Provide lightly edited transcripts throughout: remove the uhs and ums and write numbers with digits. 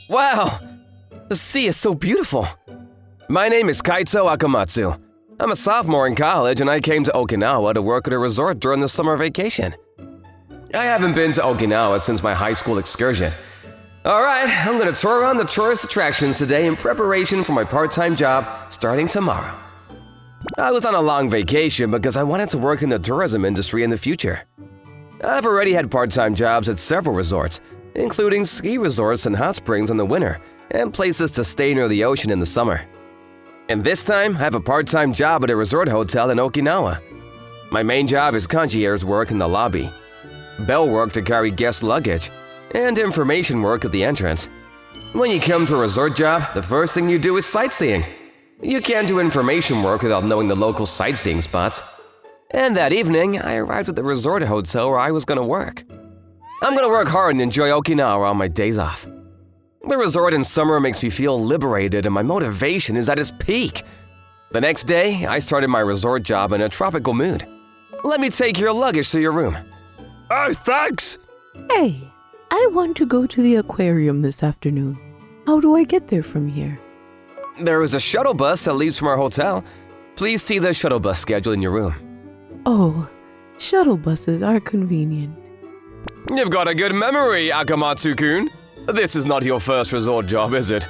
Wow! The sea is so beautiful! My name is Kaito Akamatsu. I'm a sophomore in college and I came to Okinawa to work at a resort during the summer vacation. I haven't been to Okinawa since my high school excursion. Alright, I'm gonna tour around the tourist attractions today in preparation for my part-time job starting tomorrow. I was on a long vacation because I wanted to work in the tourism industry in the future. I've already had part-time jobs at several resorts, including ski resorts and hot springs in the winter and places to stay near the ocean in the summer. And this time, I have a part-time job at a resort hotel in Okinawa. My main job is concierge work in the lobby, bell work to carry guest luggage, and information work at the entrance. When you come to a resort job, the first thing you do is sightseeing. You can't do information work without knowing the local sightseeing spots. And that evening, I arrived at the resort hotel where I was going to work. I'm going to work hard and enjoy Okinawa on my days off. The resort in summer makes me feel liberated and my motivation is at its peak. The next day, I started my resort job in a tropical mood. Let me take your luggage to your room. Oh, thanks! Hey, I want to go to the aquarium this afternoon. How do I get there from here? There is a shuttle bus that leaves from our hotel. Please see the shuttle bus schedule in your room. Oh, shuttle buses are convenient. You've got a good memory, Akamatsu-kun. This is not your first resort job, is it?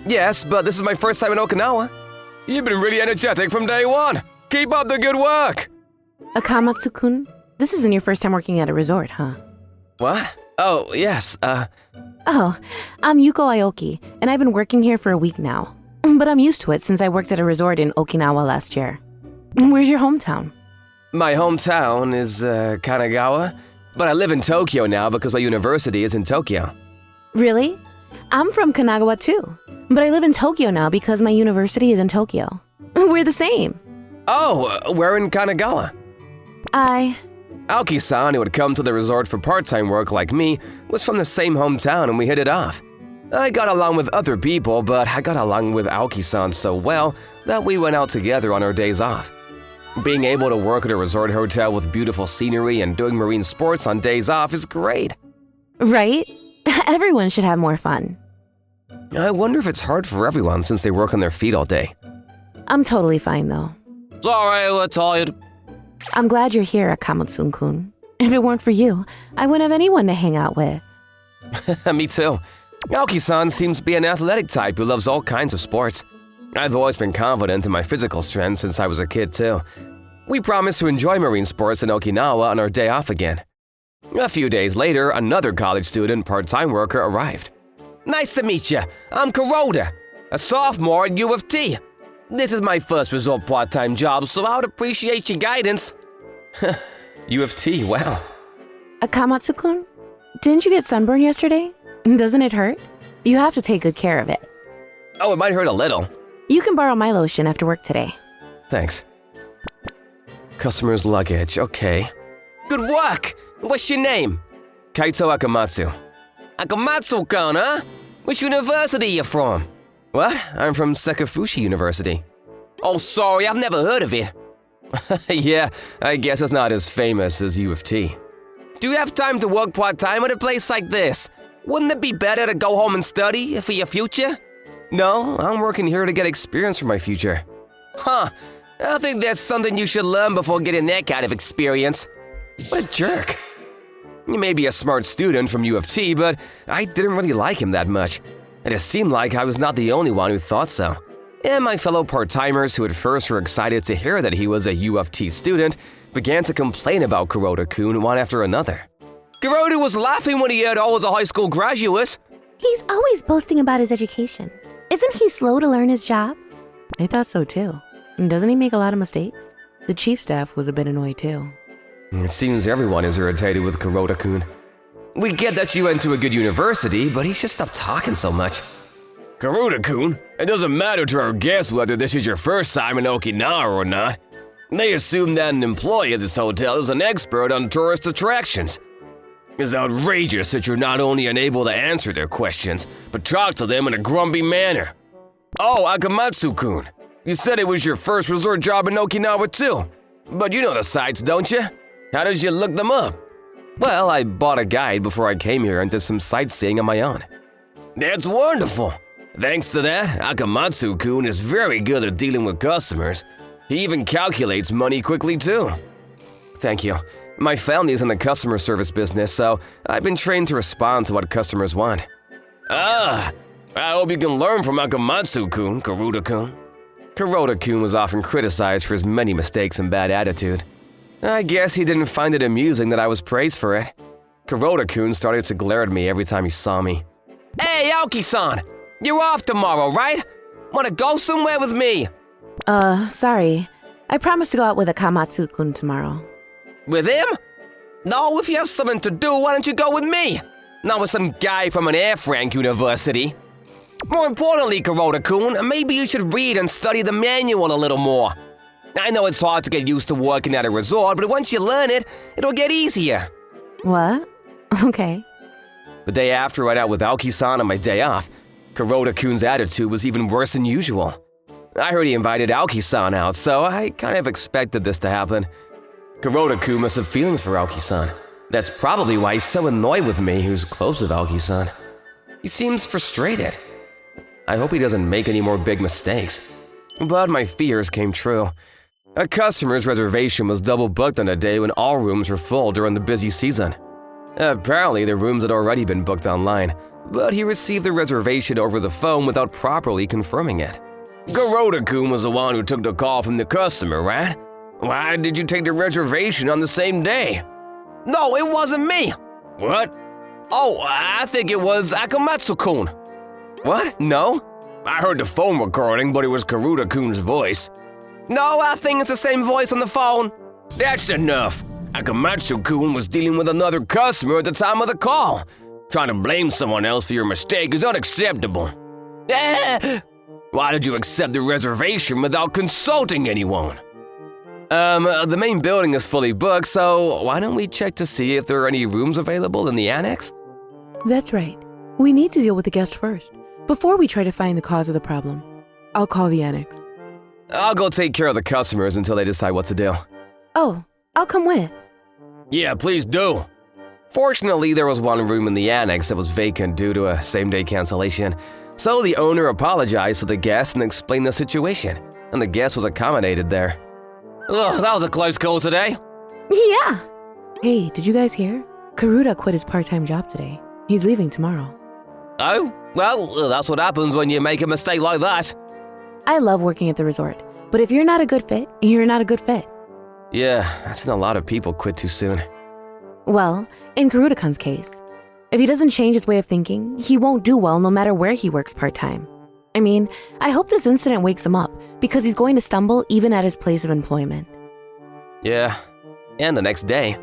Yes, but this is my first time in Okinawa. You've been really energetic from day one. Keep up the good work. Akamatsu-kun, this isn't your first time working at a resort, huh? What? Oh, yes, Oh, I'm Yuko Aoki, and I've been working here for a week now. But I'm used to it since I worked at a resort in Okinawa last year. Where's your hometown? My hometown is Kanagawa, but I live in Tokyo now because my university is in Tokyo. Really? I'm from Kanagawa too, but I live in Tokyo now because my university is in Tokyo. We're the same. Oh, where in Kanagawa? Aoki-san, who had come to the resort for part-time work like me, was from the same hometown and we hit it off. I got along with other people, but I got along with Aoki-san so well that we went out together on our days off. Being able to work at a resort hotel with beautiful scenery and doing marine sports on days off is great. Right? Everyone should have more fun. I wonder if it's hard for everyone since they work on their feet all day. I'm totally fine though. Sorry, we're tired. I'm glad you're here, Akamatsu-kun. If it weren't for you, I wouldn't have anyone to hang out with. Me too. Aoki-san seems to be an athletic type who loves all kinds of sports. I've always been confident in my physical strength since I was a kid too. We promised to enjoy marine sports in Okinawa on our day off again. A few days later, another college student part-time worker arrived. Nice to meet you. I'm Kuroda, a sophomore at U of T. This is my first resort part-time job, so I would appreciate your guidance. U of T, wow. Akamatsu-kun, didn't you get sunburned yesterday? Doesn't it hurt? You have to take good care of it. Oh, it might hurt a little. You can borrow my lotion after work today. Thanks. Customer's luggage, okay. Good work! What's your name? Kaito Akamatsu. Akamatsu-kun, huh? Which university you from? What? I'm from Sekai University. Oh, sorry, I've never heard of it. Yeah, I guess it's not as famous as U of T. Do you have time to work part-time at a place like this? Wouldn't it be better to go home and study for your future? No, I'm working here to get experience for my future. Huh, I think that's something you should learn before getting that kind of experience. What a jerk. You may be a smart student from U of T, but I didn't really like him that much. It just seemed like I was not the only one who thought so. And my fellow part-timers who at first were excited to hear that he was a U of T student began to complain about Kuroda-kun one after another. Kuroda was laughing when he heard I was a high school graduate. He's always boasting about his education. Isn't he slow to learn his job? I thought so too. Doesn't he make a lot of mistakes? The chief staff was a bit annoyed too. It seems everyone is irritated with Kuroda-kun. We get that you went to a good university, but he should stop talking so much. Kuroda-kun, it doesn't matter to our guests whether this is your first time in Okinawa or not. They assume that an employee at this hotel is an expert on tourist attractions. It's outrageous that you're not only unable to answer their questions, but talk to them in a grumpy manner. Oh, Akamatsu-kun, you said it was your first resort job in Okinawa too. But you know the sites, don't you? How did you look them up? Well, I bought a guide before I came here and did some sightseeing on my own. That's wonderful. Thanks to that, Akamatsu-kun is very good at dealing with customers. He even calculates money quickly, too. Thank you. My family is in the customer service business, so I've been trained to respond to what customers want. I hope you can learn from Akamatsu-kun, Karuta-kun. Kuroda-kun was often criticized for his many mistakes and bad attitude. I guess he didn't find it amusing that I was praised for it. Kuroda-kun started to glare at me every time he saw me. Hey, Aoki-san! You're off tomorrow, right? Wanna go somewhere with me? Sorry. I promised to go out with Akamatsu-kun tomorrow. With him? No, if you have something to do, why don't you go with me? Not with some guy from an Air Frank university. More importantly, Kuroda-kun, maybe you should read and study the manual a little more. I know it's hard to get used to working at a resort, but once you learn it, it'll get easier. What? Okay. The day after I went out with Aoki-san on my day off, Kuroda-kun's attitude was even worse than usual. I heard he invited Aoki-san out, so I kind of expected this to happen. Kuroda-kun must have feelings for Aoki-san. That's probably why he's so annoyed with me, who's close with Aoki-san. He seems frustrated. I hope he doesn't make any more big mistakes. But my fears came true. A customer's reservation was double booked on a day when all rooms were full during the busy season. Apparently, the rooms had already been booked online, but he received the reservation over the phone without properly confirming it. Kuroda-kun was the one who took the call from the customer, right? Why did you take the reservation on the same day? No, it wasn't me! What? Oh, I think it was Akamatsu-kun. What? No? I heard the phone recording, but it was Kuroda-kun's voice. No, I think it's the same voice on the phone. That's enough. Akamatsu-kun was dealing with another customer at the time of the call. Trying to blame someone else for your mistake is unacceptable. Why did you accept the reservation without consulting anyone? The main building is fully booked, so why don't we check to see if there are any rooms available in the annex? That's right. We need to deal with the guest first, before we try to find the cause of the problem. I'll call the annex. I'll go take care of the customers until they decide what to do. Oh, I'll come with. Yeah, please do. Fortunately, there was one room in the annex that was vacant due to a same-day cancellation, so the owner apologized to the guest and explained the situation, and the guest was accommodated there. Ugh, that was a close call today. Yeah. Hey, did you guys hear? Karuta quit his part-time job today. He's leaving tomorrow. Oh? Well, that's what happens when you make a mistake like that. I love working at the resort, but if you're not a good fit, you're not a good fit. Yeah, I've seen a lot of people quit too soon. Well, in Kuruda-kun's case, if he doesn't change his way of thinking, he won't do well no matter where he works part-time. I mean, I hope this incident wakes him up, because he's going to stumble even at his place of employment. Yeah, and the next day,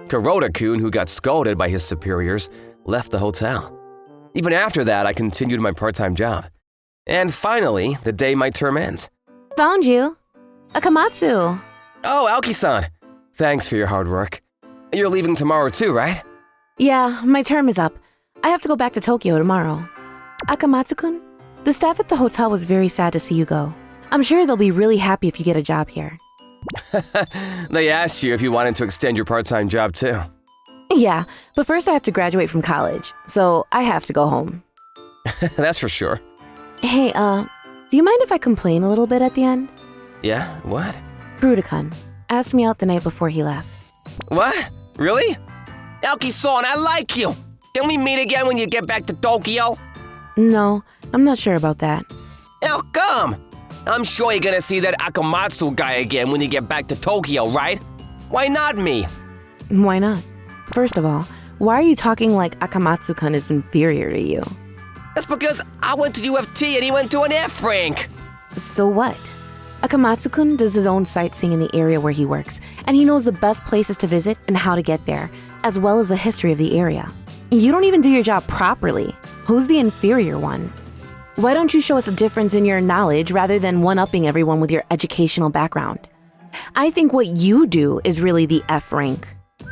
Kuroda-kun, who got scolded by his superiors, left the hotel. Even after that, I continued my part-time job. And finally, the day my term ends. Found you. Akamatsu. Oh, Aoki-san. Thanks for your hard work. You're leaving tomorrow too, right? Yeah, my term is up. I have to go back to Tokyo tomorrow. Akamatsu-kun, the staff at the hotel was very sad to see you go. I'm sure they'll be really happy if you get a job here. They asked you if you wanted to extend your part-time job too. Yeah, but first I have to graduate from college, so I have to go home. That's for sure. Hey, do you mind if I complain a little bit at the end? Yeah, what? Kuruda-kun asked me out the night before he left. What? Really? Aoki-san, I like you! Can we meet again when you get back to Tokyo? No, I'm not sure about that. How come? I'm sure you're gonna see that Akamatsu guy again when you get back to Tokyo, right? Why not me? Why not? First of all, why are you talking like Akamatsu-kun is inferior to you? That's because I went to UFT and he went to an Air Frank. So what? Akamatsu-kun does his own sightseeing in the area where he works, and he knows the best places to visit and how to get there, as well as the history of the area. You don't even do your job properly. Who's the inferior one? Why don't you show us a difference in your knowledge rather than one-upping everyone with your educational background? I think what you do is really the F rank.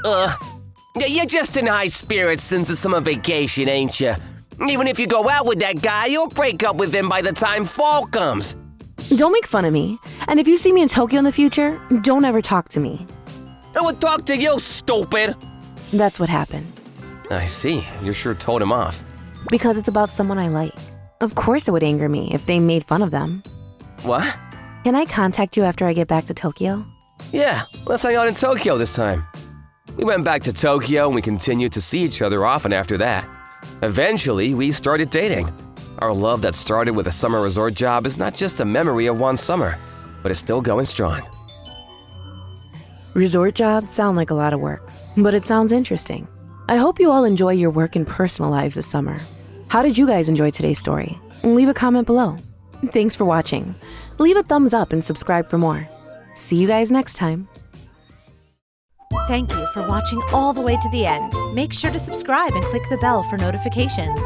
You're just in high spirits since the summer vacation, ain't you? Even if you go out with that guy, you'll break up with him by the time fall comes. Don't make fun of me. And if you see me in Tokyo in the future, don't ever talk to me. I would talk to you, stupid! That's what happened. I see. You sure told him off. Because it's about someone I like. Of course it would anger me if they made fun of them. What? Can I contact you after I get back to Tokyo? Yeah, let's hang out in Tokyo this time. We went back to Tokyo and we continued to see each other often after that. Eventually, we started dating. Our love that started with a summer resort job is not just a memory of one summer, but it's still going strong. Resort jobs sound like a lot of work, but it sounds interesting. I hope you all enjoy your work and personal lives this summer. How did you guys enjoy today's story? Leave a comment below. Thanks for watching. Leave a thumbs up and subscribe for more. See you guys next time. Thank you for watching all the way to the end. Make sure to subscribe and click the bell for notifications.